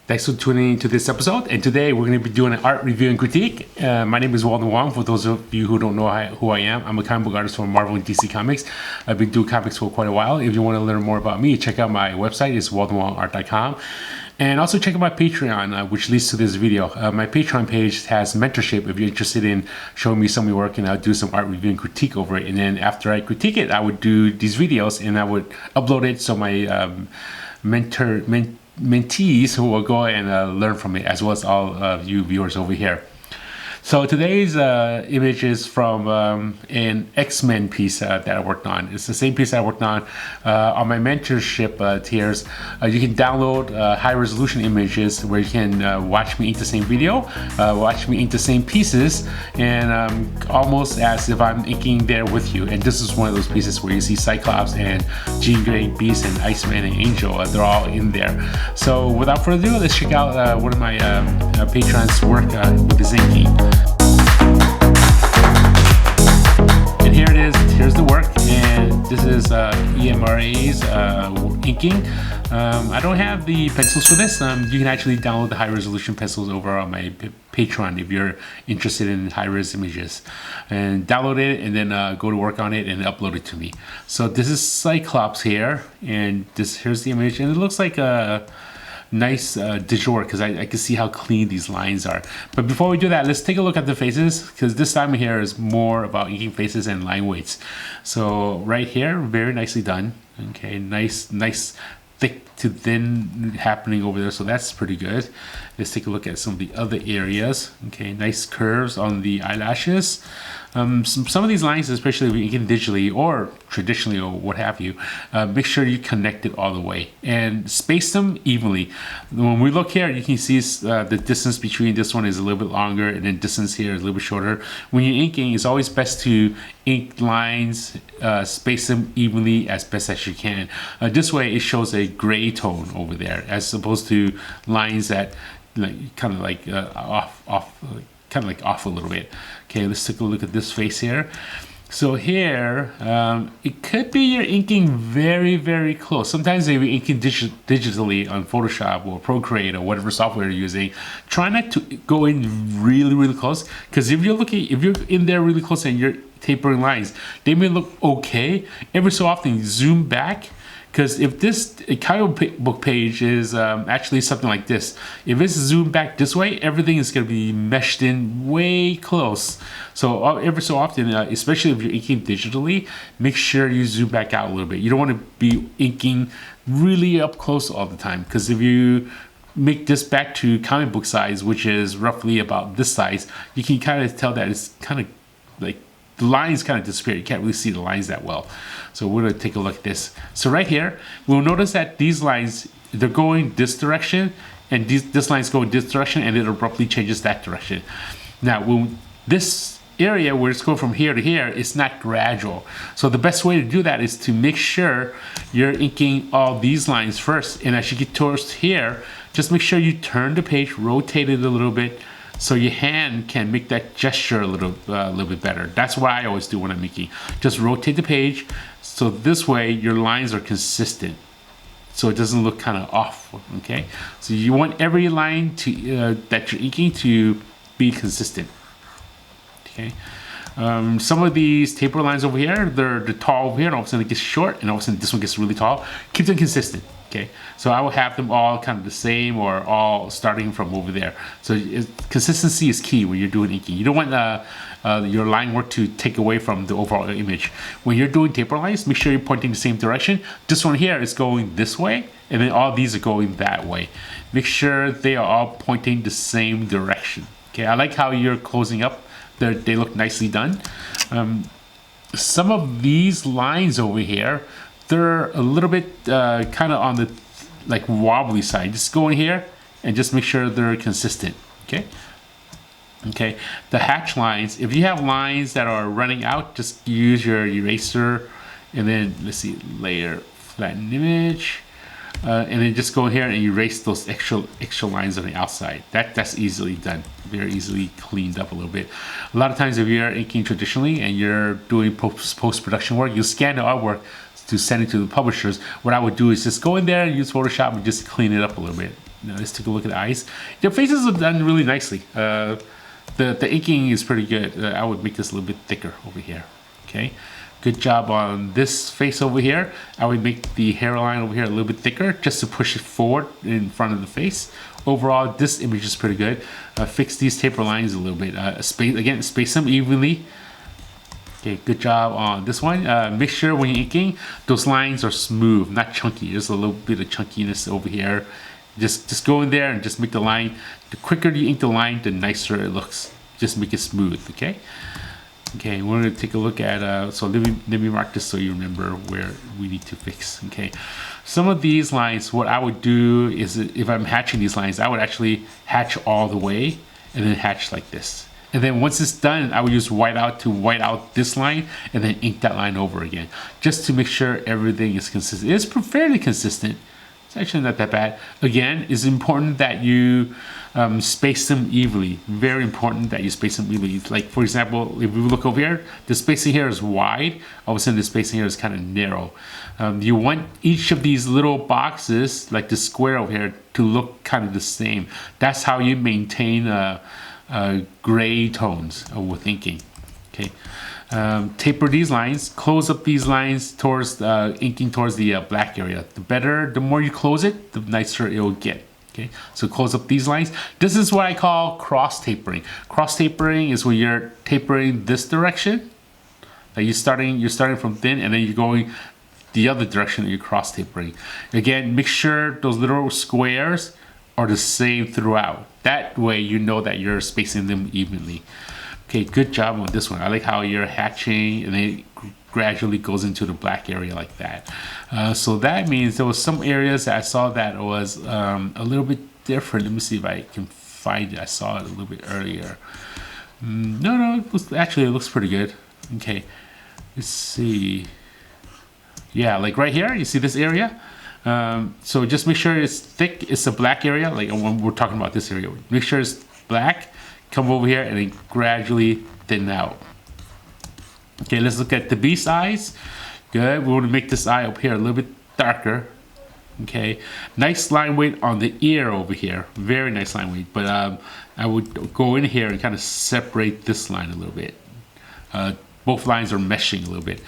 Thanks for tuning into this episode, and today we're going to be doing an art review and critique. My name is Walden Wong. For those of you who don't know who I am, I'm a comic book artist for Marvel and DC Comics. I've been doing comics for quite a while. If you want to learn more about me, check out my website. It's waldenwongart.com. And also check out my Patreon, which leads to this video. My Patreon page has mentorship if you're interested in showing me some of your work, and I'll do some art review and critique over it. And then after I critique it, I would do these videos and I would upload it so my mentees who will go and learn from it, as well as all of you viewers over here. So today's image is from an X-Men piece that I worked on. It's the same piece I worked on my mentorship tiers. You can download high resolution images where you can watch me ink the same video, watch me ink the same pieces, and almost as if I'm inking there with you. And this is one of those pieces where you see Cyclops and Jean Grey, Beast, and Iceman and Angel. They're all in there. So without further ado, let's check out one of my patrons' work with this inking. And here it is. Here's the work, and this is EMRA's inking. I don't have the pencils for this. You can actually download the high resolution pencils over on my Patreon if you're interested in high res images, and download it and then go to work on it and upload it to me. So this is Cyclops here, and here's the image, and it looks like a nice digital work because I can see how clean these lines are. But before we do that, let's take a look at the faces, because this time here is more about inking faces and line weights. So right here, very nicely done. Okay, nice thick to thin happening over there, so that's pretty good. Let's take a look at some of the other areas. Okay, nice curves on the eyelashes. Some of these lines, especially if you're inking digitally or traditionally or what have you, make sure you connect it all the way and space them evenly. When we look here, you can see the distance between this one is a little bit longer, and then distance here is a little bit shorter. When you're inking, it's always best to ink lines, space them evenly as best as you can. This way it shows a gray tone over there, as opposed to lines that kind of like off a little bit. Okay, let's take a look at this face here. So here, it could be you're inking very close. Sometimes if you're inking digitally on Photoshop or Procreate or whatever software you're using, try not to go in really close, because if you're in there really close and you're tapering lines, they may look okay. Every so often, zoom back. Because if this comic book page is actually something like this, if it's zoomed back this way, everything is going to be meshed in way close. So every so often, especially if you're inking digitally, make sure you zoom back out a little bit. You don't want to be inking really up close all the time, because if you make this back to comic book size, which is roughly about this size, you can kind of tell that it's kind of like the lines kind of disappear. You can't really see the lines that well. So we're going to take a look at this. So right here, we'll notice that these lines, they're going this direction, and this line's going this direction, and it abruptly changes that direction. Now, when this area where it's going from here to here, it's not gradual. So the best way to do that is to make sure you're inking all these lines first. And as you get towards here, just make sure you turn the page, rotate it a little bit, so your hand can make that gesture a little bit better. That's what I always do when I'm inking. Just rotate the page, so this way your lines are consistent, so it doesn't look kind of off. Okay, so you want every line to that you're inking to be consistent. Okay, some of these taper lines over here, they're tall over here, and all of a sudden it gets short, and all of a sudden this one gets really tall. Keep them consistent. Okay, so I will have them all kind of the same, or all starting from over there. So consistency is key when you're doing inking. You don't want your line work to take away from the overall image. When you're doing taper lines, make sure you're pointing the same direction. This one here is going this way, and then all these are going that way. Make sure they are all pointing the same direction. Okay, I like how you're closing up. They look nicely done. Some of these lines over here, they're a little bit kind of on the wobbly side. Just go in here and just make sure they're consistent. Okay, the hatch lines, if you have lines that are running out, just use your eraser, and then let's see, layer, flatten image, and then just go in here and erase those extra lines on the outside. That's easily done, very easily cleaned up a little bit. A lot of times if you're inking traditionally and you're doing post-production work, you scan the artwork to send it to the publishers. What I would do is just go in there and use Photoshop and just clean it up a little bit. Now let's take a look at the eyes. Their faces are done really nicely. The inking is pretty good. I would make this a little bit thicker over here. Okay, good job on this face over here. I would make the hairline over here a little bit thicker just to push it forward in front of the face. Overall, this image is pretty good. Fix these taper lines a little bit. Space them evenly. Okay, good job on this one. Make sure when you're inking, those lines are smooth, not chunky. There's a little bit of chunkiness over here. Just go in there and just make the line. The quicker you ink the line, the nicer it looks. Just make it smooth, okay? Okay, we're gonna take a look at, so let me mark this so you remember where we need to fix, okay? Some of these lines, what I would do is if I'm hatching these lines, I would actually hatch all the way and then hatch like this. And then once it's done, I would use whiteout to white out this line and then ink that line over again, just to make sure everything is consistent. It's fairly consistent. It's actually not that bad. Again, it's important that you space them evenly. Very important that you space them evenly. Like for example, if we look over here, the spacing here is wide. All of a sudden the spacing here is kind of narrow. You want each of these little boxes, like the square over here, to look kind of the same. That's how you maintain gray tones with inking. Okay. Taper these lines, close up these lines towards inking towards the black area. The more you close it, the nicer it will get. Okay, so close up these lines. This is what I call cross tapering. Cross tapering is when you're tapering this direction. Like you're starting from thin and then you're going the other direction that you're cross tapering. Again, make sure those little squares are the same throughout. That way you know that you're spacing them evenly. Okay, good job on this one. I like how you're hatching and then it gradually goes into the black area like that. So that means there was some areas that I saw that was a little bit different. Let me see if I can find it. I saw it a little bit earlier. No, actually it looks pretty good. Okay, let's see. Yeah, like right here, you see this area? So just make sure it's thick. It's a black area, like when we're talking about this area. Make sure it's black. Come over here and then gradually thin out. Okay, let's look at the beast eyes. Good. We want to make this eye up here a little bit darker. Okay, nice line weight on the ear over here. Very nice line weight. But I would go in here and kind of separate this line a little bit. Both lines are meshing a little bit.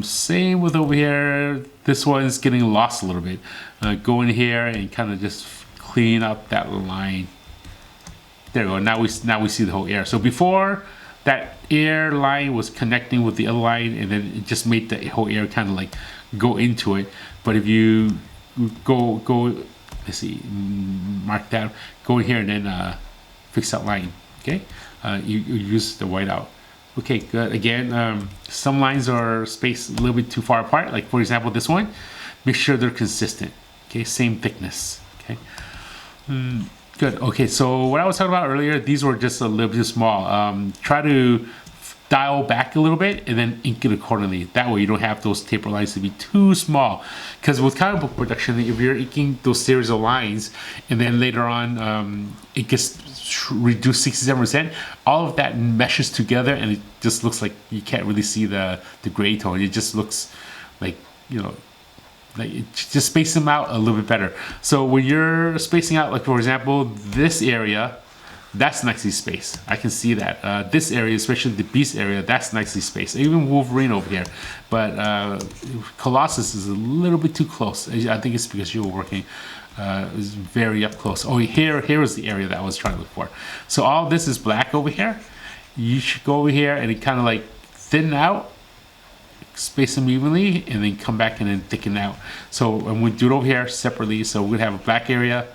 Same with over here. This one's getting lost a little bit. Go in here and kind of just clean up that line. There we go. Now we see the whole ear. So before, that ear line was connecting with the other line, and then it just made the whole ear kind of like go into it. But if you go, let's see, mark that, go in here and then fix that line. Okay, you use the whiteout. Okay, good. Again, some lines are spaced a little bit too far apart. Like for example, this one. Make sure they're consistent. Okay, same thickness. Okay. Good. Okay, so what I was talking about earlier, these were just a little bit small. Try to dial back a little bit and then ink it accordingly. That way you don't have those taper lines to be too small. Because with comic book production, if you're inking those series of lines and then later on it gets reduced 67%, all of that meshes together and it just looks like you can't really see the gray tone. It just looks like, you know, like just space them out a little bit better. So when you're spacing out, like for example, this area, that's nicely spaced. I can see that. This area, especially the beast area, that's nicely spaced. Even Wolverine over here. But Colossus is a little bit too close. I think it's because you were working is very up close. Oh, here is the area that I was trying to look for. So all this is black over here. You should go over here and it kind of like thin out, space them evenly, and then come back and then thicken out. So and we do it over here separately. So we're gonna have a black area,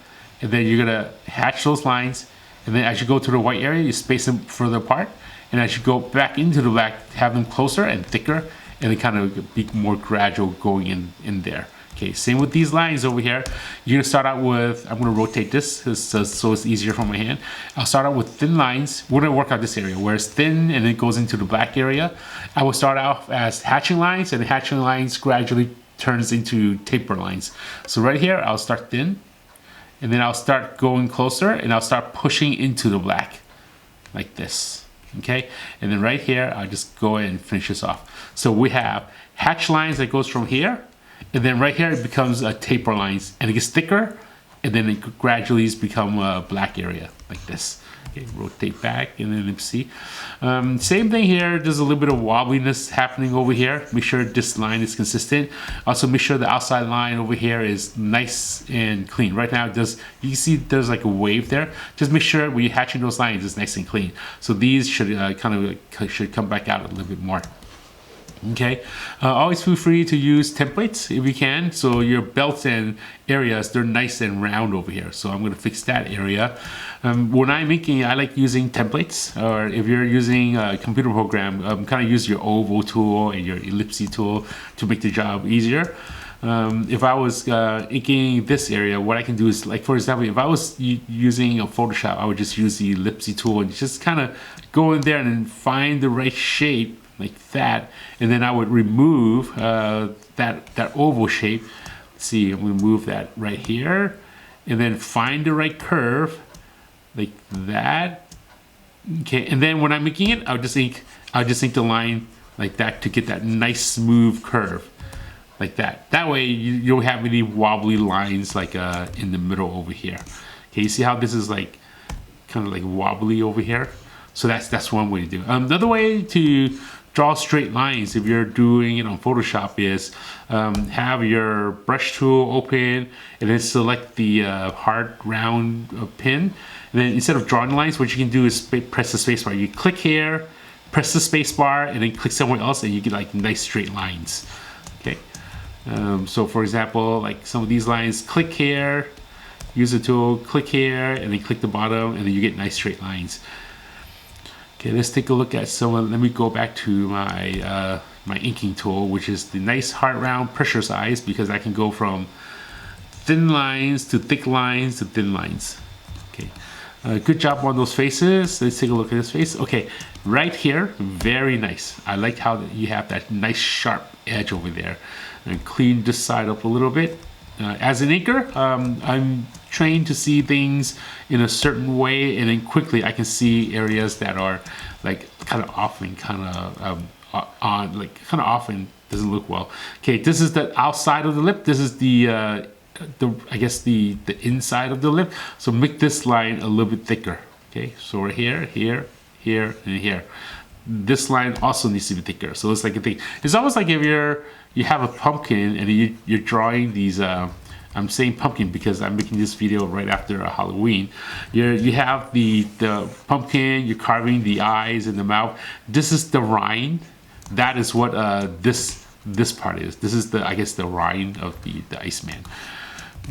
and then you're gonna hatch those lines, and then as you go to the white area, you space them further apart, and as you go back into the black, have them closer and thicker, and then kind of be more gradual going in there. Okay, same with these lines over here. You're gonna start out with, I'm gonna rotate this so it's easier for my hand. I'll start out with thin lines. We're gonna work out this area where it's thin and it goes into the black area. I will start off as hatching lines, and the hatching lines gradually turns into taper lines. So right here, I'll start thin, and then I'll start going closer, and I'll start pushing into the black, like this, okay? And then right here, I'll just go ahead and finish this off. So we have hatch lines that goes from here, and then right here it becomes a taper lines, and it gets thicker and then it gradually become a black area like this. Okay, rotate back and then let's see. Same thing here. There's a little bit of wobbliness happening over here. Make sure this line is consistent. Also make sure the outside line over here is nice and clean. Right now, you see there's like a wave there. Just make sure when you're hatching those lines, it's nice and clean. So these should should come back out a little bit more. Okay, always feel free to use templates if you can. So your belts and areas, they're nice and round over here. So I'm going to fix that area. When I'm making, I like using templates, or if you're using a computer program, kind of use your oval tool and your ellipse tool to make the job easier. If I was inking this area, what I can do is, like for example, if I was using a Photoshop, I would just use the ellipse tool and just kind of go in there and then find the right shape like that, and then I would remove that oval shape. Let's see, I'm gonna move that right here, and then find the right curve like that. Okay, and then when I'm making it, I'll just ink the line like that to get that nice smooth curve like that. That way you don't have any wobbly lines like in the middle over here. Okay, you see how this is like kind of like wobbly over here? So that's one way to do it. Another way to draw straight lines if you're doing it on Photoshop is have your brush tool open and then select the hard round pin. And then instead of drawing lines, what you can do is press the space bar. You click here, press the space bar, and then click somewhere else, and you get like nice straight lines. Okay. So for example, like some of these lines, click here, use the tool, click here, and then click the bottom, and then you get nice straight lines. Okay, let's take a look at some. Let me go back to my my inking tool, which is the nice hard round pressure size, because I can go from thin lines to thick lines to thin lines. Okay, good job on those faces. Let's take a look at this face. Okay, right here, very nice. I like how you have that nice sharp edge over there. And clean this side up a little bit. As an inker, I'm trained to see things in a certain way, and then quickly I can see areas that are like kind of off and kind of on, like kind of off and doesn't look well. Okay, this is the outside of the lip. This is the I guess the inside of the lip. So make this line a little bit thicker. Okay, so we're here, here, here, and here. This line also needs to be thicker. So it's like a thing. It's almost like if you have a pumpkin and you're drawing these. I'm saying pumpkin because I'm making this video right after Halloween. You have the pumpkin. You're carving the eyes and the mouth. This is the rind. That is what this part is. This is I guess the rind of the Iceman.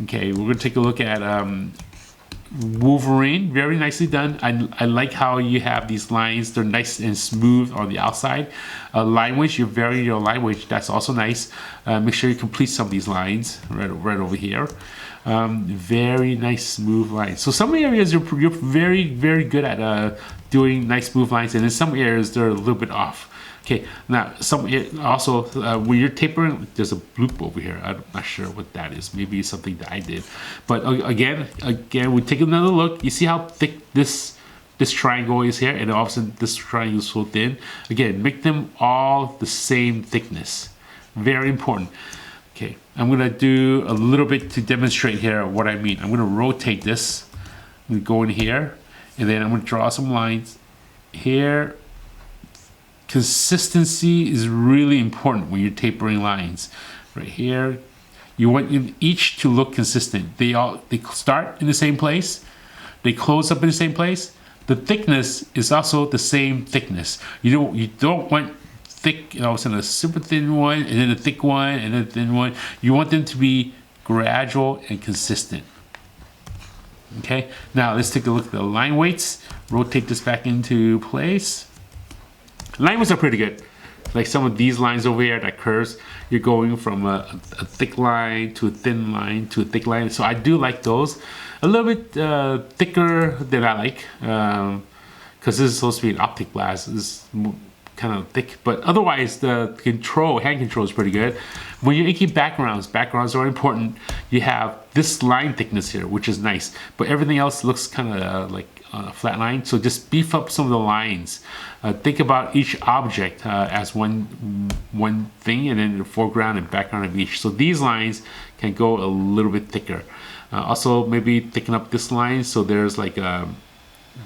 Okay, we're gonna take a look at Wolverine. Very nicely done. I like how you have these lines. They're nice and smooth on the outside. Line wedge, you vary your line wedge. That's also nice. Make sure you complete some of these lines right over here. Very nice smooth lines. So some areas you're very good at doing nice smooth lines, and in some areas they're a little bit off. Okay, now also when you're tapering, there's a bloop over here. I'm not sure what that is. Maybe something that I did. But again, we take another look. You see how thick this triangle is here, and all of a sudden this triangle is so thin. Again, make them all the same thickness. Very important. Okay, I'm gonna do a little bit to demonstrate here what I mean. I'm gonna rotate this. I'm gonna go in here, and then I'm gonna draw some lines here. Consistency is really important when you're tapering lines. Right here, you want each to look consistent. They start in the same place, they close up in the same place. The thickness is also the same thickness. You don't want thick, all of a sudden a super thin one, and then a thick one, and then a thin one. You want them to be gradual and consistent. Okay, now let's take a look at the line weights. Rotate this back into place. Line weights are pretty good. Like some of these lines over here that curves, you're going from a thick line to a thin line to a thick line. So I do like those. A little bit thicker than I like, because this is supposed to be an optic blast. It's kind of thick, but otherwise the hand control is pretty good. When you're inking backgrounds are important. You have this line thickness here, which is nice, but everything else looks kind of like a flat line. So just beef up some of the lines. Think about each object as one thing, and then the foreground and background of each. So these lines can go a little bit thicker. Also, maybe thicken up this line so there's like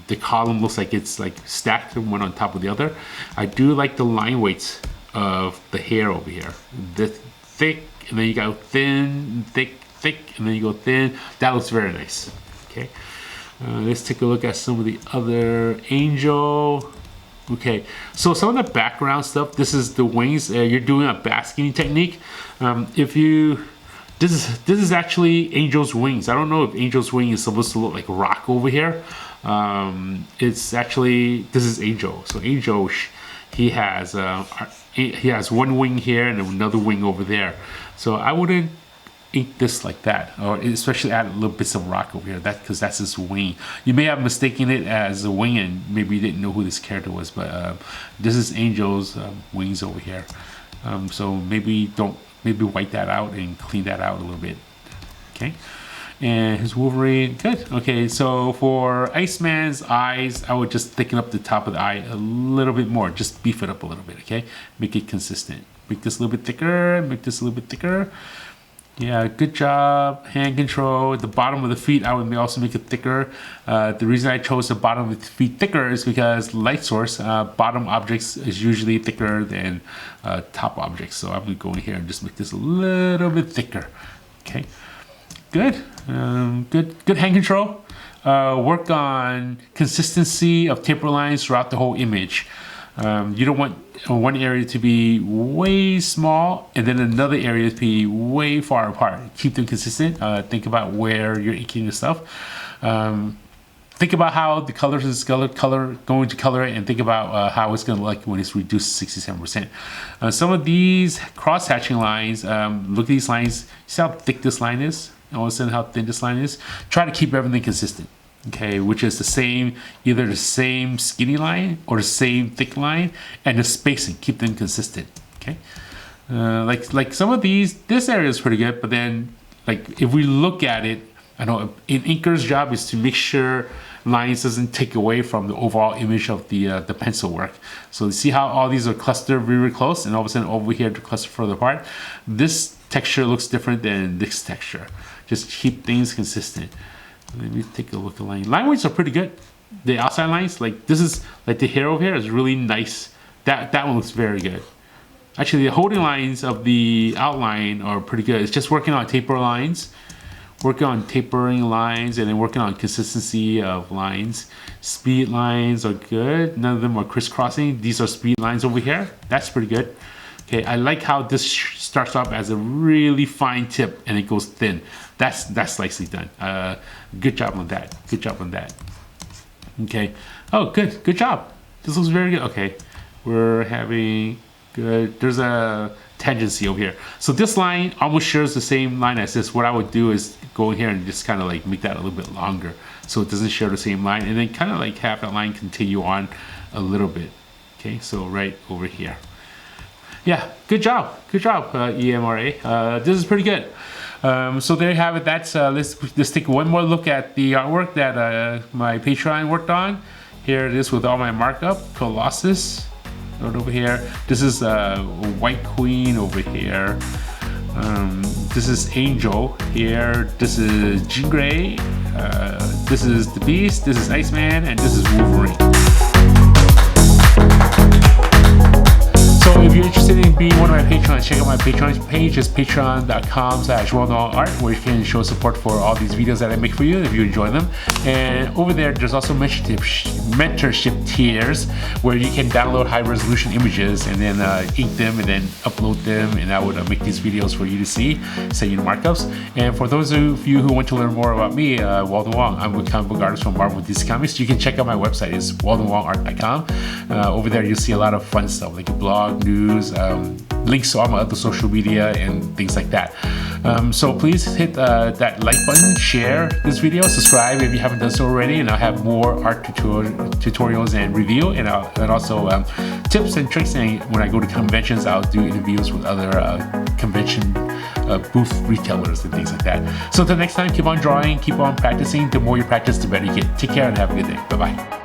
the column looks like it's like stacked one on top of the other. I do like the line weights of the hair over here. The thick, and then you go thin, thick, and then you go thin. That looks very nice. Okay, let's take a look at some of the other Angel. Okay, so some of the background stuff. This is the wings. You're doing a basking technique. This is actually Angel's wings. I don't know if Angel's wing is supposed to look like rock over here. It's actually, this is Angel. So Angel, he has one wing here and another wing over there. So I wouldn't ink this like that, or especially add little bits of rock over here. Because that's his wing. You may have mistaken it as a wing and maybe you didn't know who this character was, but this is Angel's wings over here. So maybe wipe that out and clean that out a little bit. Okay. And his Wolverine, good. Okay, so for Iceman's eyes, I would just thicken up the top of the eye a little bit more. Just beef it up a little bit, okay? Make it consistent. Make this a little bit thicker, make this a little bit thicker. Yeah, good job. Hand control. The bottom of the feet, I would also make it thicker. The reason I chose the bottom of the feet thicker is because light source, bottom objects is usually thicker than top objects. So I'm gonna go in here and just make this a little bit thicker, okay? Good, good hand control. Work on consistency of taper lines throughout the whole image. You don't want one area to be way small and then another area to be way far apart. Keep them consistent. Think about where you're inking your stuff. Think about how the colors is going to color it, and think about how it's going to look when it's reduced to 67%. Some of these cross-hatching lines, look at these lines. See how thick this line is? And all of a sudden how thin this line is? Try to keep everything consistent. Okay, which is the same, either the same skinny line or the same thick line, and the spacing, keep them consistent. Okay, like some of these, this area is pretty good, but then like if we look at it, I know an inker's job is to make sure lines doesn't take away from the overall image of the pencil work. So you see how all these are clustered very close, and all of a sudden over here to cluster further apart. This texture looks different than this texture. Just keep things consistent. Let me take a look at line. Line weights are pretty good. The outside lines, like this is like the hair over here is really nice. That one looks very good. Actually, the holding lines of the outline are pretty good. It's just working on taper lines, working on tapering lines, and then working on consistency of lines. Speed lines are good. None of them are crisscrossing. These are speed lines over here. That's pretty good. Okay, I like how this starts off as a really fine tip and it goes thin. That's nicely done. Good job on that. Good job on that. Okay. Oh, good job. This looks very good. Okay, we're having good. There's a tangency over here. So this line almost shares the same line as this. What I would do is go in here and just kind of like make that a little bit longer so it doesn't share the same line, and then kind of like have that line continue on a little bit. Okay, so right over here. Yeah, good job, EMRA. This is pretty good. So there you have it. That's let's take one more look at the artwork that my Patreon worked on. Here it is with all my markup. Colossus right over here. This is White Queen over here. This is Angel here. This is Jean Grey. This is the Beast. This is Iceman, and this is Wolverine. So if you're interested in being one of my patrons, check out my Patreon page. It's patreon.com/WaldenWongArt, where you can show support for all these videos that I make for you if you enjoy them. And over there, there's also mentorship tiers where you can download high resolution images and then ink them and then upload them, and I would make these videos for you to see, send you the markups. And for those of you who want to learn more about me, Walden Wong, I'm a comic book artist from Marvel DC Comics. You can check out my website. It's waldenwongart.com. Over there, you'll see a lot of fun stuff like a blog, news, links to all my other social media and things like that. So please hit that like button, share this video, subscribe if you haven't done so already, and I'll have more art tutorials and review, and also tips and tricks. And when I go to conventions, I'll do interviews with other convention booth retailers and things like that. So until next time, keep on drawing, keep on practicing. The more you practice, the better you get. Take care and have a good day. Bye-bye.